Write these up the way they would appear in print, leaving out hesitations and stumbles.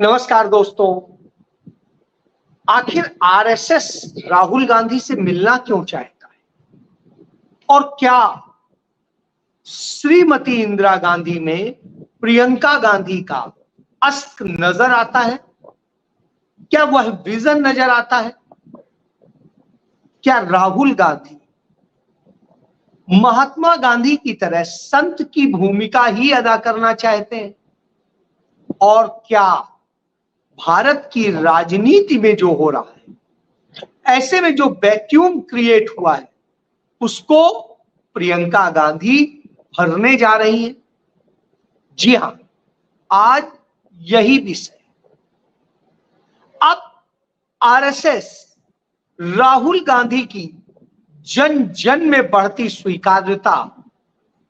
नमस्कार दोस्तों। आखिर आरएसएस राहुल गांधी से मिलना क्यों चाहता है और क्या श्रीमती इंदिरा गांधी में प्रियंका गांधी का अस्क नजर आता है? क्या वह विजन नजर आता है? क्या राहुल गांधी महात्मा गांधी की तरह संत की भूमिका ही अदा करना चाहते हैं? और क्या भारत की राजनीति में जो हो रहा है, ऐसे में जो वैक्यूम क्रिएट हुआ है, उसको प्रियंका गांधी भरने जा रही हैं? जी हां, आज यही विषय। अब आरएसएस राहुल गांधी की जन जन में बढ़ती स्वीकार्यता,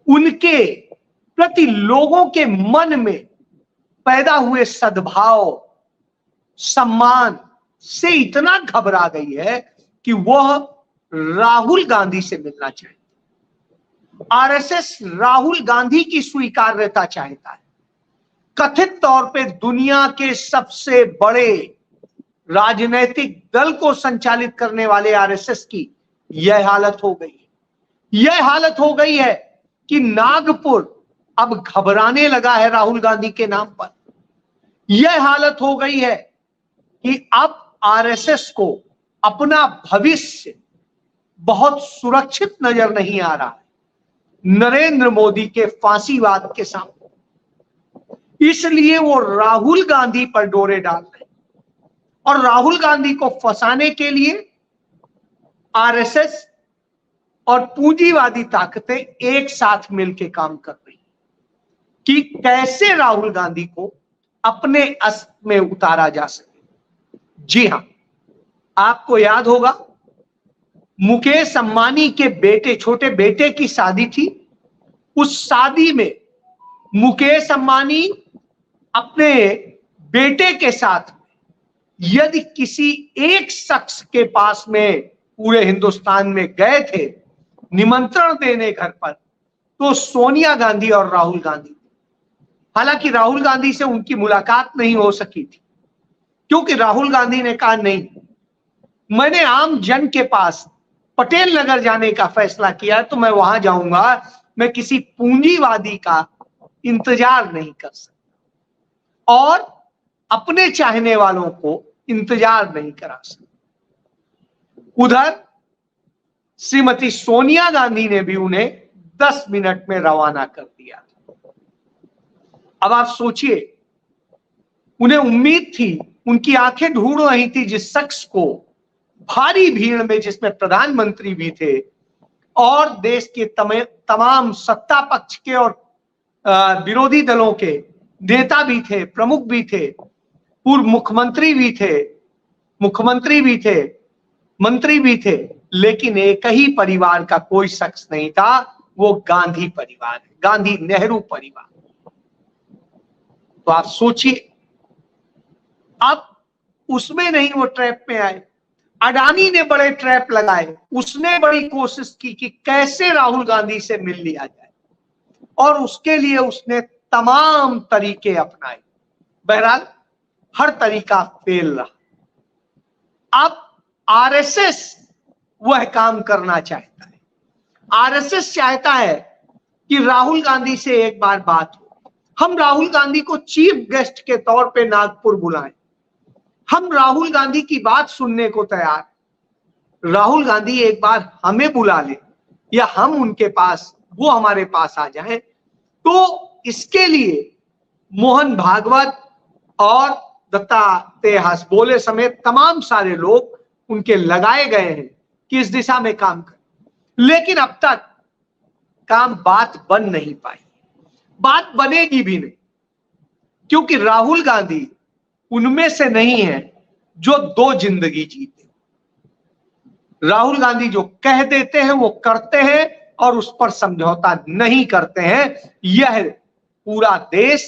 उनके प्रति लोगों के मन में पैदा हुए सद्भाव, सम्मान से इतना घबरा गई है कि वह राहुल गांधी से मिलना चाहती है। आरएसएस राहुल गांधी की स्वीकार्यता चाहता है। कथित तौर पे दुनिया के सबसे बड़े राजनैतिक दल को संचालित करने वाले आरएसएस की यह हालत हो गई है। यह हालत हो गई है कि नागपुर अब घबराने लगा है राहुल गांधी के नाम पर। यह हालत हो गई है कि अब आरएसएस को अपना भविष्य बहुत सुरक्षित नजर नहीं आ रहा है नरेंद्र मोदी के फांसीवाद के सामने। इसलिए वो राहुल गांधी पर डोरे डाल रहे हैं और राहुल गांधी को फंसाने के लिए आरएसएस और पूंजीवादी ताकतें एक साथ मिलकर काम कर रही हैं कि कैसे राहुल गांधी को अपने अस्त्र में उतारा जा सके। जी हां, आपको याद होगा मुकेश अंबानी के बेटे, छोटे बेटे की शादी थी। उस शादी में मुकेश अंबानी अपने बेटे के साथ यदि किसी एक शख्स के पास में पूरे हिंदुस्तान में गए थे निमंत्रण देने घर पर, तो सोनिया गांधी और राहुल गांधी। हालांकि राहुल गांधी से उनकी मुलाकात नहीं हो सकी थी क्योंकि राहुल गांधी ने कहा नहीं, मैंने आम जन के पास पटेल नगर जाने का फैसला किया तो मैं वहां जाऊंगा, मैं किसी पूंजीवादी का इंतजार नहीं कर सकता और अपने चाहने वालों को इंतजार नहीं करा सकता। उधर श्रीमती सोनिया गांधी ने भी उन्हें 10 मिनट में रवाना कर दिया। अब आप सोचिए, उन्हें उम्मीद थी, उनकी आंखें ढूंढ रही थी जिस शख्स को भारी भीड़ में, जिसमें प्रधानमंत्री भी थे और देश के तमाम सत्ता पक्ष के और विरोधी दलों के नेता भी थे, प्रमुख भी थे, पूर्व मुख्यमंत्री भी थे, मंत्री भी थे, लेकिन एक ही परिवार का कोई शख्स नहीं था, वो गांधी परिवार है, गांधी नेहरू परिवार। तो आप सोचिए, अब उसमें नहीं वो ट्रैप में आए। अडानी ने बड़े ट्रैप लगाए, उसने बड़ी कोशिश की कि कैसे राहुल गांधी से मिल लिया जाए और उसके लिए उसने तमाम तरीके अपनाए। बहरहाल हर तरीका फेल रहा। अब आरएसएस वह काम करना चाहता है। आरएसएस चाहता है कि राहुल गांधी से एक बार बात हो, हम राहुल गांधी को चीफ गेस्ट के तौर पे नागपुर बुलाएं, हम राहुल गांधी की बात सुनने को तैयार, राहुल गांधी एक बार हमें बुला ले या हम उनके पास, वो हमारे पास आ जाएं। तो इसके लिए मोहन भागवत और दत्तात्रेय हसबोले समेत तमाम सारे लोग उनके लगाए गए हैं कि इस दिशा में काम करें, लेकिन अब तक बात बन नहीं पाई, बात बनेगी भी नहीं, क्योंकि राहुल गांधी उनमें से नहीं है जो दो जिंदगी जीते। राहुल गांधी जो कह देते हैं वो करते हैं और उस पर समझौता नहीं करते हैं। यह पूरा देश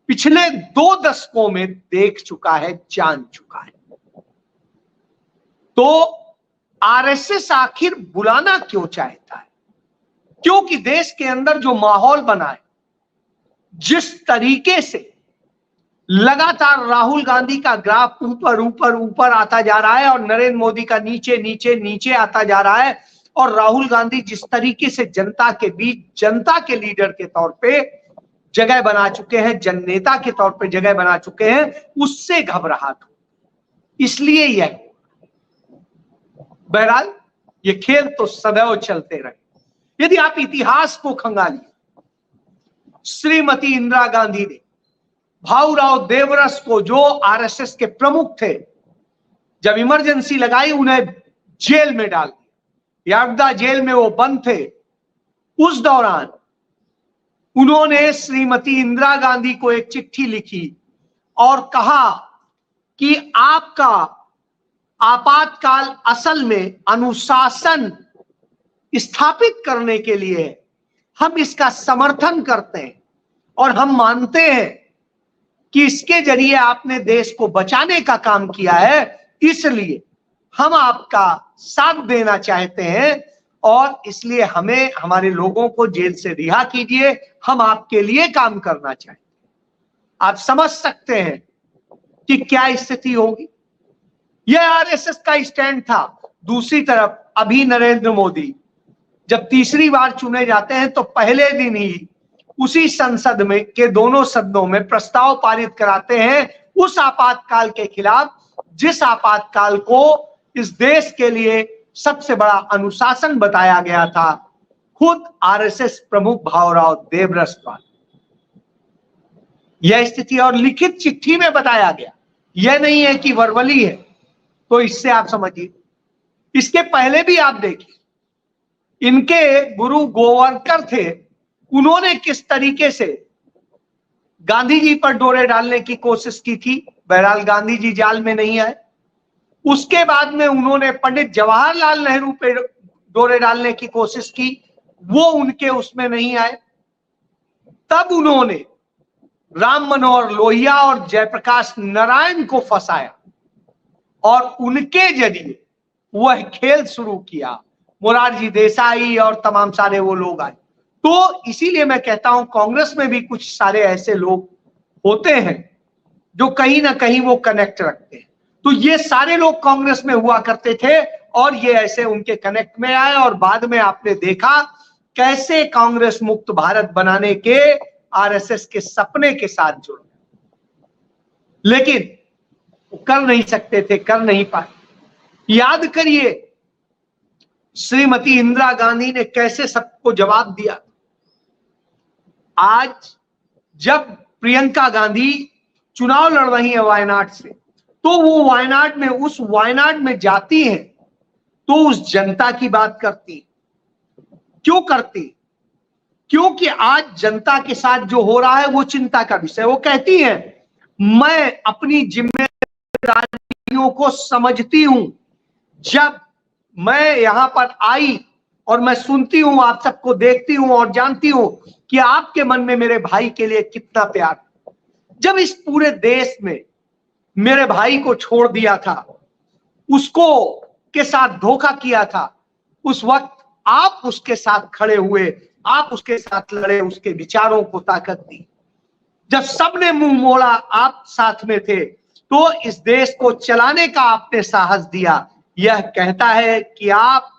पिछले 2 दशकों में देख चुका है, जान चुका है। तो आरएसएस आखिर बुलाना क्यों चाहता है? क्योंकि देश के अंदर जो माहौल बना है, जिस तरीके से लगातार राहुल गांधी का ग्राफ ऊपर ऊपर ऊपर आता जा रहा है और नरेंद्र मोदी का नीचे नीचे नीचे आता जा रहा है। और राहुल गांधी जिस तरीके से जनता के बीच जनता के लीडर के तौर पे जगह बना चुके हैं, जननेता के तौर पे जगह बना चुके हैं, उससे घबराहट हो, इसलिए यह। बहरहाल ये खेल तो सदैव चलते रहे। यदि आप इतिहास को खंगालिए, श्रीमती इंदिरा गांधी ने भाऊराव देवरस को, जो आरएसएस के प्रमुख थे, जब इमरजेंसी लगाई उन्हें जेल में डाल दिया। यागदा जेल में वो बंद थे। उस दौरान उन्होंने श्रीमती इंदिरा गांधी को एक चिट्ठी लिखी और कहा कि आपका आपातकाल असल में अनुशासन स्थापित करने के लिए है। हम इसका समर्थन करते हैं और हम मानते हैं कि इसके जरिए आपने देश को बचाने का काम किया है, इसलिए हम आपका साथ देना चाहते हैं और इसलिए हमें, हमारे लोगों को जेल से रिहा कीजिए, हम आपके लिए काम करना चाहते हैं। आप समझ सकते हैं कि क्या स्थिति होगी। यह आरएसएस का स्टैंड था। दूसरी तरफ अभी नरेंद्र मोदी जब तीसरी बार चुने जाते हैं तो पहले दिन ही उसी संसद में के दोनों सदनों में प्रस्ताव पारित कराते हैं उस आपातकाल के खिलाफ, जिस आपातकाल को इस देश के लिए सबसे बड़ा अनुशासन बताया गया था खुद आरएसएस प्रमुख भाऊराव देवरस द्वारा। यह स्थिति और लिखित चिट्ठी में बताया गया, यह नहीं है कि वर्बली है। तो इससे आप समझिए, इसके पहले भी आप देखिए, इनके गुरु गोवरकर थे, उन्होंने किस तरीके से गांधी जी पर डोरे डालने की कोशिश की थी। बहरहाल गांधी जी जाल में नहीं आए। उसके बाद में उन्होंने पंडित जवाहरलाल नेहरू पे डोरे डालने की कोशिश की, वो उनके उसमें नहीं आए। तब उन्होंने राम मनोहर लोहिया और जयप्रकाश नारायण को फंसाया और उनके जरिए वह खेल शुरू किया। मोरारजी देसाई और तमाम सारे वो लोग आए। तो इसीलिए मैं कहता हूं कांग्रेस में भी कुछ सारे ऐसे लोग होते हैं जो कहीं ना कहीं वो कनेक्ट रखते हैं। तो ये सारे लोग कांग्रेस में हुआ करते थे और ये ऐसे उनके कनेक्ट में आए और बाद में आपने देखा कैसे कांग्रेस मुक्त भारत बनाने के आरएसएस के सपने के साथ जुड़ गए, लेकिन कर नहीं सकते थे, कर नहीं पाए। याद करिए श्रीमती इंदिरा गांधी ने कैसे सबको जवाब दिया। आज जब प्रियंका गांधी चुनाव लड़ रही है वायनाड से, तो वो वायनाड में, उस वायनाड में जाती हैं तो उस जनता की बात करती। क्यों करती? क्योंकि आज जनता के साथ जो हो रहा है वो चिंता का विषय। वो कहती है मैं अपनी जिम्मेदारियों को समझती हूं। जब मैं यहां पर आई और मैं सुनती हूं, आप सबको देखती हूं और जानती हूं कि आपके मन में मेरे भाई के लिए कितना प्यार। जब इस पूरे देश में मेरे भाई को छोड़ दिया था, उसको के साथ धोखा किया था, उस वक्त आप उसके साथ खड़े हुए, आप उसके साथ लड़े, उसके विचारों को ताकत दी। जब सबने मुंह मोड़ा, आप साथ में थे। तो इस देश को चलाने का आपने साहस दिया। यह कहता है कि आप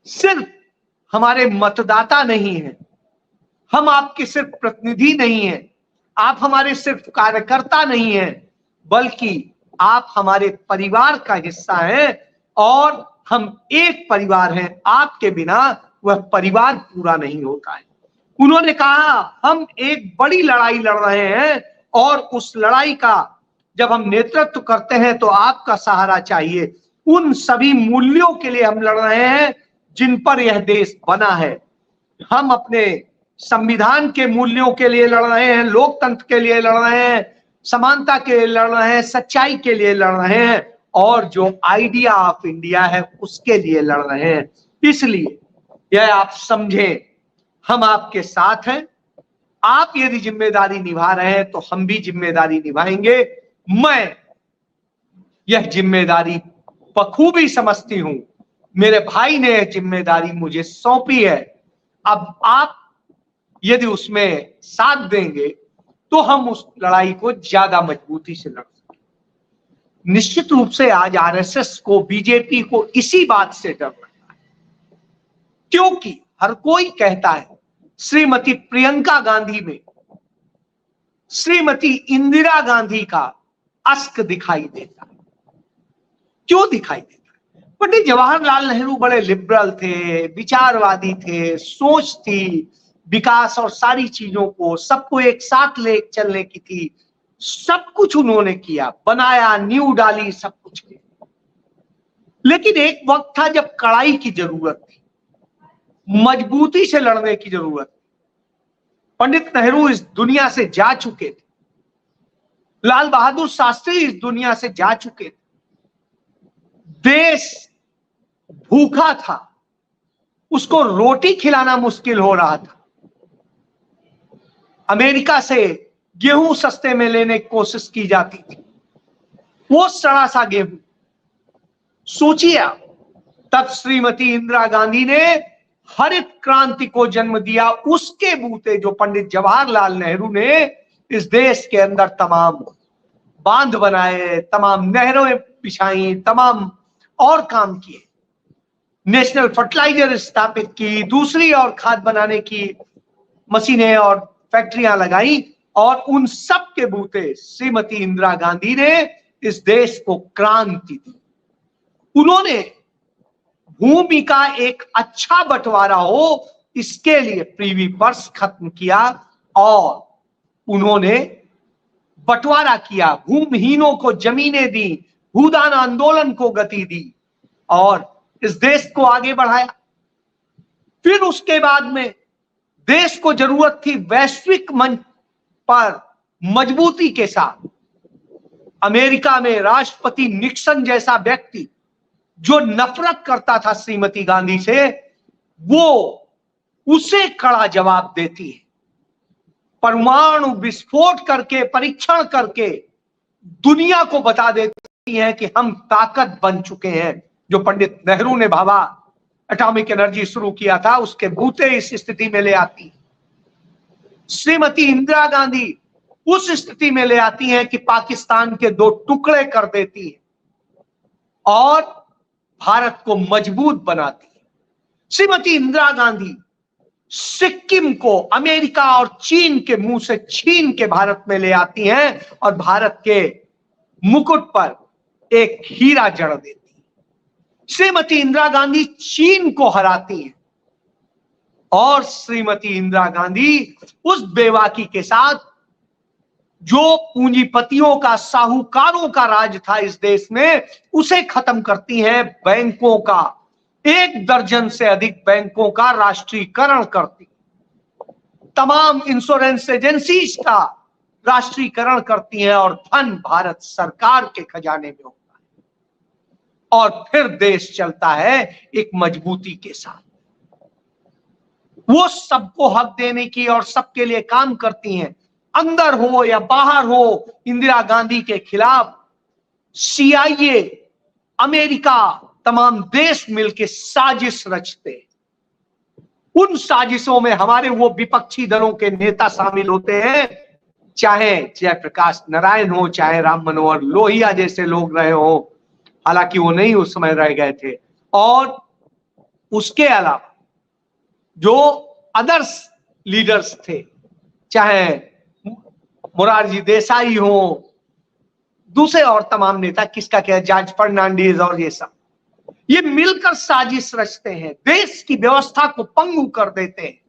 सिर्फ हमारे मतदाता नहीं हैं, हम आपके सिर्फ प्रतिनिधि नहीं हैं, आप हमारे सिर्फ कार्यकर्ता नहीं हैं, बल्कि आप हमारे परिवार का हिस्सा हैं और हम एक परिवार हैं। आपके बिना वह परिवार पूरा नहीं होता है। उन्होंने कहा हम एक बड़ी लड़ाई लड़ रहे हैं और उस लड़ाई का जब हम नेतृत्व करते हैं तो आपका सहारा चाहिए। उन सभी मूल्यों के लिए हम लड़ रहे हैं जिन पर यह देश बना है। हम अपने संविधान के मूल्यों के लिए लड़ रहे हैं, लोकतंत्र के लिए लड़ रहे हैं, समानता के लिए लड़ रहे हैं, सच्चाई के लिए लड़ रहे हैं और जो आइडिया ऑफ इंडिया है उसके लिए लड़ रहे हैं। इसलिए यह आप समझें, हम आपके साथ हैं। आप यदि जिम्मेदारी निभा रहे हैं तो हम भी जिम्मेदारी निभाएंगे। मैं यह जिम्मेदारी बखूबी समझती हूं। मेरे भाई ने यह जिम्मेदारी मुझे सौंपी है। अब आप यदि उसमें साथ देंगे तो हम उस लड़ाई को ज्यादा मजबूती से लड़ सकते। निश्चित रूप से आज आरएसएस को, बीजेपी को इसी बात से डर लगता है, क्योंकि हर कोई कहता है श्रीमती प्रियंका गांधी में श्रीमती इंदिरा गांधी का अस्क दिखाई देता है। क्यों दिखाई देता है? पंडित जवाहरलाल नेहरू बड़े लिबरल थे, विचारवादी थे, सोच थी, विकास और सारी चीजों को, सबको एक साथ ले चलने की थी। सब कुछ उन्होंने किया, बनाया, नींव डाली, सब कुछ किया। लेकिन एक वक्त था जब कड़ाई की जरूरत थी, मजबूती से लड़ने की जरूरत थी। पंडित नेहरू इस दुनिया से जा चुके थे, लाल बहादुर शास्त्री इस दुनिया से जा चुके थे। देश भूखा था, उसको रोटी खिलाना मुश्किल हो रहा था। अमेरिका से गेहूं सस्ते में लेने की कोशिश की जाती थी, वो सड़ा सा गेहूं। सोचिए आप, तब श्रीमती इंदिरा गांधी ने हरित क्रांति को जन्म दिया। उसके बूते जो पंडित जवाहरलाल नेहरू ने इस देश के अंदर तमाम बांध बनाए, तमाम नहरें बिछाई, तमाम और काम किए, नेशनल फर्टिलाइजर स्थापित की, दूसरी और खाद बनाने की मशीनें और फैक्ट्रियां लगाई, और उन सब के बूते श्रीमती इंदिरा गांधी ने इस देश को क्रांति दी। उन्होंने भूमि का एक अच्छा बंटवारा हो, इसके लिए प्रीवी पर्स खत्म किया और उन्होंने बंटवारा किया, भूमिहीनों को जमीनें दी, भूदान आंदोलन को गति दी और इस देश को आगे बढ़ाया। फिर उसके बाद में देश को जरूरत थी वैश्विक मंच पर मजबूती के साथ। अमेरिका में राष्ट्रपति निक्सन जैसा व्यक्ति जो नफरत करता था श्रीमती गांधी से, वो उसे कड़ा जवाब देती है। परमाणु विस्फोट करके, परीक्षण करके दुनिया को बता देती है कि हम ताकत बन चुके हैं। जो पंडित नेहरू ने भाभा एटॉमिक एनर्जी शुरू किया था, उसके बूते इस स्थिति में ले आती। श्रीमती इंदिरा गांधी उस स्थिति में ले आती हैं कि पाकिस्तान के 2 टुकड़े कर देती है और भारत को मजबूत बनाती है। श्रीमती इंदिरा गांधी सिक्किम को अमेरिका और चीन के मुंह से छीन के भारत में ले आती हैं और भारत के मुकुट पर एक हीरा जड़ देती है। श्रीमती इंदिरा गांधी चीन को हराती हैं और श्रीमती इंदिरा गांधी उस बेबाकी के साथ जो पूंजीपतियों का, साहूकारों का राज था इस देश में, उसे खत्म करती हैं। बैंकों का, 1 दर्जन से अधिक बैंकों का राष्ट्रीयकरण करती, तमाम इंश्योरेंस एजेंसीज का राष्ट्रीयकरण करती हैं और धन भारत सरकार के खजाने में होता है और फिर देश चलता है एक मजबूती के साथ। वो सबको हक देने की और सबके लिए काम करती हैं, अंदर हो या बाहर हो। इंदिरा गांधी के खिलाफ CIA, अमेरिका, तमाम देश मिलकर साजिश रचते। उन साजिशों में हमारे वो विपक्षी दलों के नेता शामिल होते हैं, चाहे जयप्रकाश नारायण हो, चाहे राम मनोहर लोहिया जैसे लोग रहे हो, हालांकि वो नहीं उस समय रह गए थे, और उसके अलावा जो अदर्स लीडर्स थे, चाहे मोरारजी देसाई हो, दूसरे और तमाम नेता, किसका क्या, जॉर्ज फर्नांडीज और ये सब, ये मिलकर साजिश रचते हैं, देश की व्यवस्था को पंगु कर देते हैं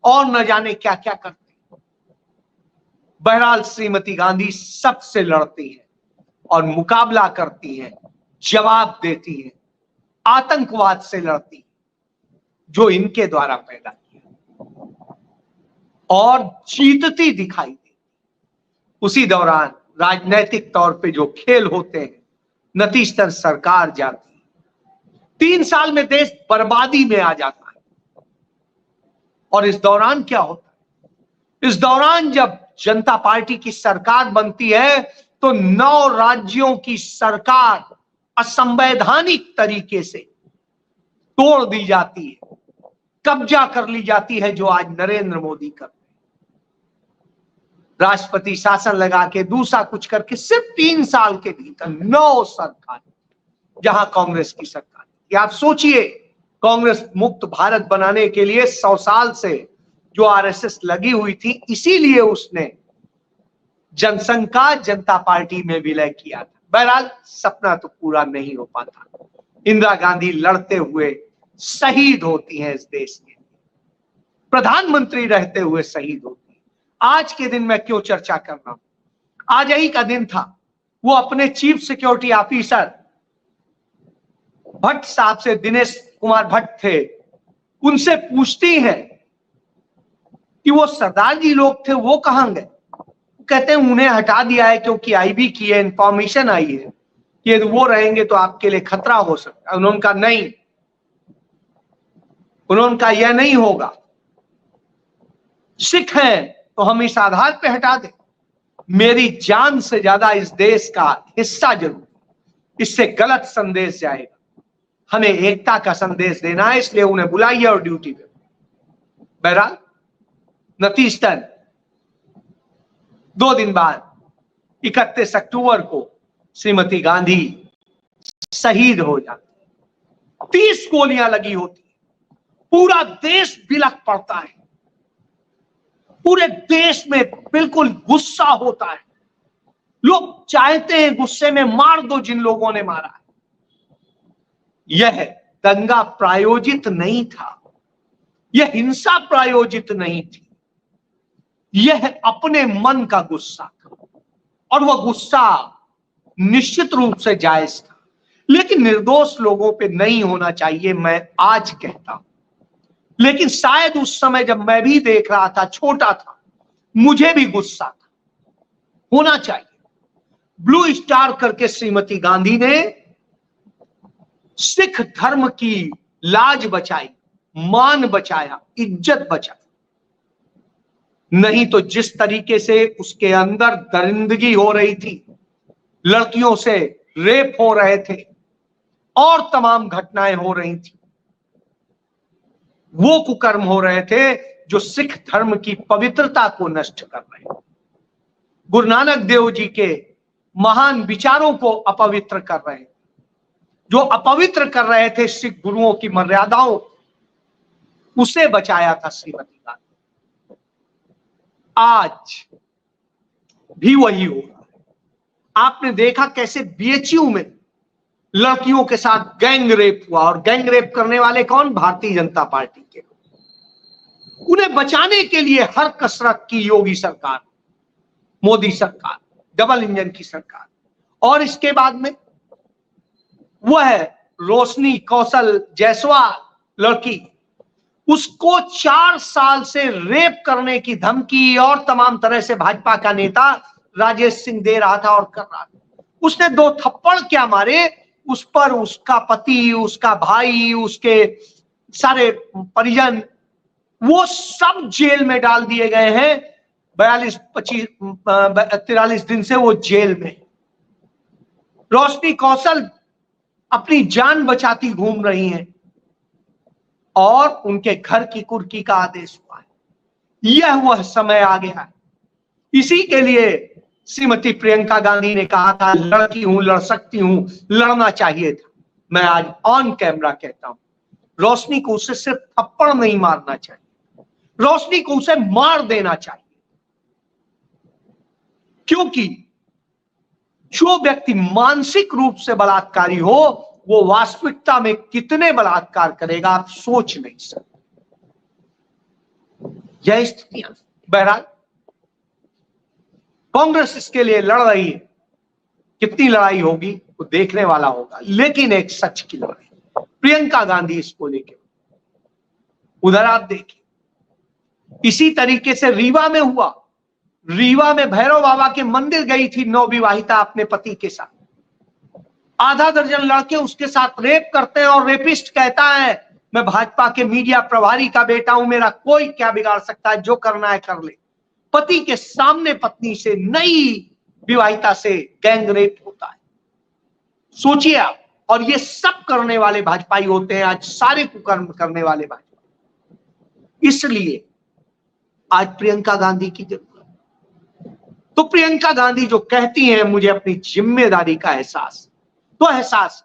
और न जाने क्या क्या करते हैं। बहरहाल श्रीमती गांधी सबसे लड़ती है और मुकाबला करती है, जवाब देती है, आतंकवाद से लड़ती है जो इनके द्वारा पैदा किया, और जीतती दिखाई देती। उसी दौरान राजनीतिक तौर पे जो खेल होते हैं, नतीजतन सरकार जाती है। 3 साल में देश बर्बादी में आ जाता है। और इस दौरान क्या होता है? इस दौरान जब जनता पार्टी की सरकार बनती है तो 9 राज्यों की सरकार असंवैधानिक तरीके से तोड़ दी जाती है, कब्जा कर ली जाती है, जो आज नरेंद्र मोदी करते हैं। राष्ट्रपति शासन लगा के दूसरा कुछ करके सिर्फ 3 साल के भीतर 9 सरकार, जहां कांग्रेस की सरकार थी। आप सोचिए, कांग्रेस मुक्त भारत बनाने के लिए 100 साल से जो आरएसएस लगी हुई थी, इसीलिए उसने जनसंघ का जनता पार्टी में विलय किया था। बहरहाल सपना तो पूरा नहीं हो पाता। इंदिरा गांधी लड़ते हुए शहीद होती हैं इस देश के, प्रधानमंत्री रहते हुए शहीद होती है। आज के दिन मैं क्यों चर्चा कर रहा हूं? आज ही का दिन था, वो अपने चीफ सिक्योरिटी ऑफिसर भट्ट साहब से, दिनेश कुमार भट्ट थे, उनसे पूछती हैं कि वो सरदार जी लोग थे, वो कहां गए? कहते हैं उन्हें हटा दिया है क्योंकि आईबी की है, इंफॉर्मेशन आई है कि यदि वो रहेंगे तो आपके लिए खतरा हो सकता है। उन्होंने कहा नहीं, उन्होंने कहा यह नहीं होगा, सिख हैं तो हम इस आधार पे हटा दें, मेरी जान से ज्यादा इस देश का हिस्सा जरूर, इससे गलत संदेश जाएगा, हमें एकता का संदेश देना है, इसलिए उन्हें बुलाइए और ड्यूटी पे। बहरहाल नतीजतन 2 दिन बाद 31 अक्टूबर को श्रीमती गांधी शहीद हो जाती। 30 गोलियां लगी होती, पूरा देश बिलख पड़ता है, पूरे देश में बिल्कुल गुस्सा होता है, लोग चाहते हैं गुस्से में मार दो जिन लोगों ने मारा है। यह दंगा प्रायोजित नहीं था, यह हिंसा प्रायोजित नहीं थी, यह अपने मन का गुस्सा था, और वह गुस्सा निश्चित रूप से जायज था, लेकिन निर्दोष लोगों पे नहीं होना चाहिए, मैं आज कहता हूं। लेकिन शायद उस समय जब मैं भी देख रहा था, छोटा था, मुझे भी गुस्सा था, होना चाहिए। ब्लू स्टार करके श्रीमती गांधी ने सिख धर्म की लाज बचाई, मान बचाया, इज्जत बचाई। नहीं तो जिस तरीके से उसके अंदर दरिंदगी हो रही थी, लड़कियों से रेप हो रहे थे और तमाम घटनाएं हो रही थी, वो कुकर्म हो रहे थे जो सिख धर्म की पवित्रता को नष्ट कर रहे हैं, गुरु नानक देव जी के महान विचारों को अपवित्र कर रहे हैं, जो अपवित्र कर रहे थे सिख गुरुओं की मर्यादाओं, उसे बचाया था श्रीमती गांधी। आज भी वही हो रहा है। आपने देखा कैसे बीएचयू में लड़कियों के साथ गैंग रेप हुआ, और गैंग रेप करने वाले कौन? भारतीय जनता पार्टी के। उन्हें बचाने के लिए हर कसरत की योगी सरकार, मोदी सरकार, डबल इंजन की सरकार। और इसके बाद में वह रोशनी कौशल जायसवाल लड़की, उसको 4 साल से रेप करने की धमकी और तमाम तरह से भाजपा का नेता राजेश सिंह दे रहा था और कर रहा था। उसने 2 थप्पड़ क्या मारे, उस पर उसका पति, उसका भाई, उसके सारे परिजन, वो सब जेल में डाल दिए गए हैं। 43 दिन से वो जेल में। रोशनी कौशल अपनी जान बचाती घूम रही हैं और उनके घर की कुर्की का आदेश हुआ है। यह वह समय आ गया है। इसी के लिए श्रीमती प्रियंका गांधी ने कहा था, लड़की हूं, लड़ सकती हूं, लड़ना चाहिए था। मैं आज ऑन कैमरा कहता हूं, रोशनी को उसे सिर्फ थप्पड़ नहीं मारना चाहिए, रोशनी को उसे मार देना चाहिए। क्योंकि जो व्यक्ति मानसिक रूप से बलात्कारी हो, वो वास्तविकता में कितने बलात्कार करेगा आप सोच नहीं सकते। यह स्थितियां। बहरहाल कांग्रेस इसके लिए लड़ रही है, कितनी लड़ाई होगी वो देखने वाला होगा, लेकिन एक सच की लड़ाई, प्रियंका गांधी इसको लेके। उधर आप देखिए इसी तरीके से रीवा में हुआ। रीवा में भैरव बाबा के मंदिर गई थी नवविवाहिता अपने पति के साथ, आधा दर्जन लड़के उसके साथ रेप करते हैं और रेपिस्ट कहता है मैं भाजपा के मीडिया प्रभारी का बेटा हूं, मेरा कोई क्या बिगाड़ सकता है, जो करना है कर ले। पति के सामने पत्नी से, नई विवाहिता से गैंग रेप होता है। सोचिए आप। और ये सब करने वाले भाजपाई होते हैं आज, सारे कुकर्म करने वाले भाजपा। इसलिए आज प्रियंका गांधी की जरूरत है। तो प्रियंका गांधी जो कहती हैं मुझे अपनी जिम्मेदारी का एहसास, तो एहसास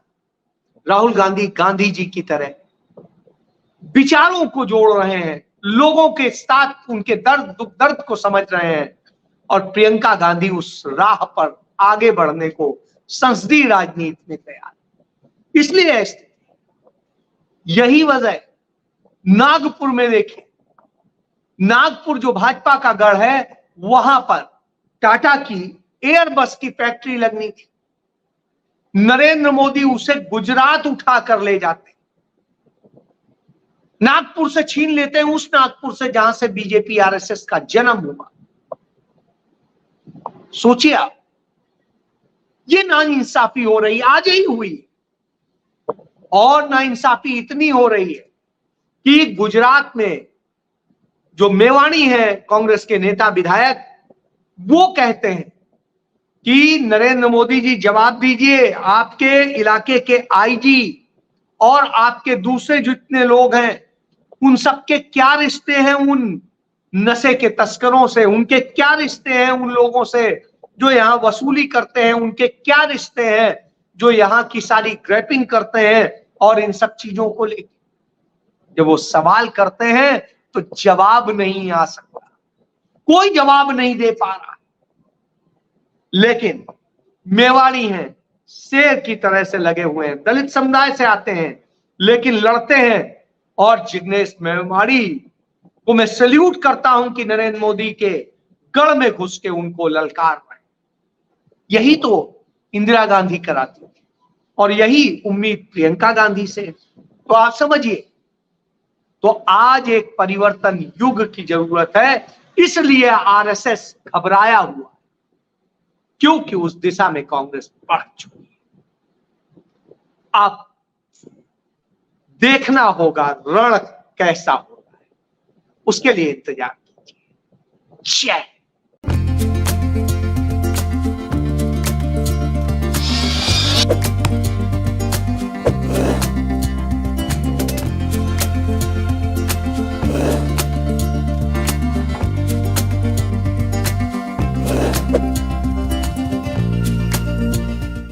राहुल गांधी गांधी जी की तरह विचारों को जोड़ रहे हैं, लोगों के साथ उनके दर्द दुख दर्द को समझ रहे हैं, और प्रियंका गांधी उस राह पर आगे बढ़ने को संसदीय राजनीति में तैयार। इसलिए यही वजह है, नागपुर में देखिए, नागपुर जो भाजपा का गढ़ है, वहां पर टाटा की एयरबस की फैक्ट्री लगनी थी। नरेंद्र मोदी उसे गुजरात उठा कर ले जाते, नागपुर से छीन लेते हैं, उस नागपुर से जहां से बीजेपी आरएसएस का जन्म हुआ। सोचिए आप, ये नाइंसाफी हो रही, आज ही हुई, और नाइंसाफी इतनी हो रही है कि गुजरात में जो मेवाणी है कांग्रेस के नेता विधायक, वो कहते हैं कि नरेंद्र मोदी जी जवाब दीजिए, आपके इलाके के आईजी और आपके दूसरे जितने लोग हैं उन सबके क्या रिश्ते हैं उन नशे के तस्करों से, उनके क्या रिश्ते हैं उन लोगों से जो यहां वसूली करते हैं, उनके क्या रिश्ते हैं जो यहां की सारी ग्रैपिंग करते हैं, और इन सब चीजों को लेकर जब वो सवाल करते हैं तो जवाब नहीं आ सकता, कोई जवाब नहीं दे पा रहा। लेकिन मेवाड़ी हैं, शेर की तरह से लगे हुए हैं, दलित समुदाय से आते हैं लेकिन लड़ते हैं, और जिग्नेश मेवाड़ी को मैं सैल्यूट करता हूं कि नरेंद्र मोदी के गढ़ में घुस के उनको ललकार रहे। यही तो इंदिरा गांधी कराती थी, और यही उम्मीद प्रियंका गांधी से। तो आप समझिए, तो आज एक परिवर्तन युग की जरूरत है, इसलिए आरएसएस घबराया हुआ, क्योंकि उस दिशा में कांग्रेस बढ़ चुकी है। आप देखना होगा रण कैसा हो रहा है, उसके लिए इंतजार कीजिए। जय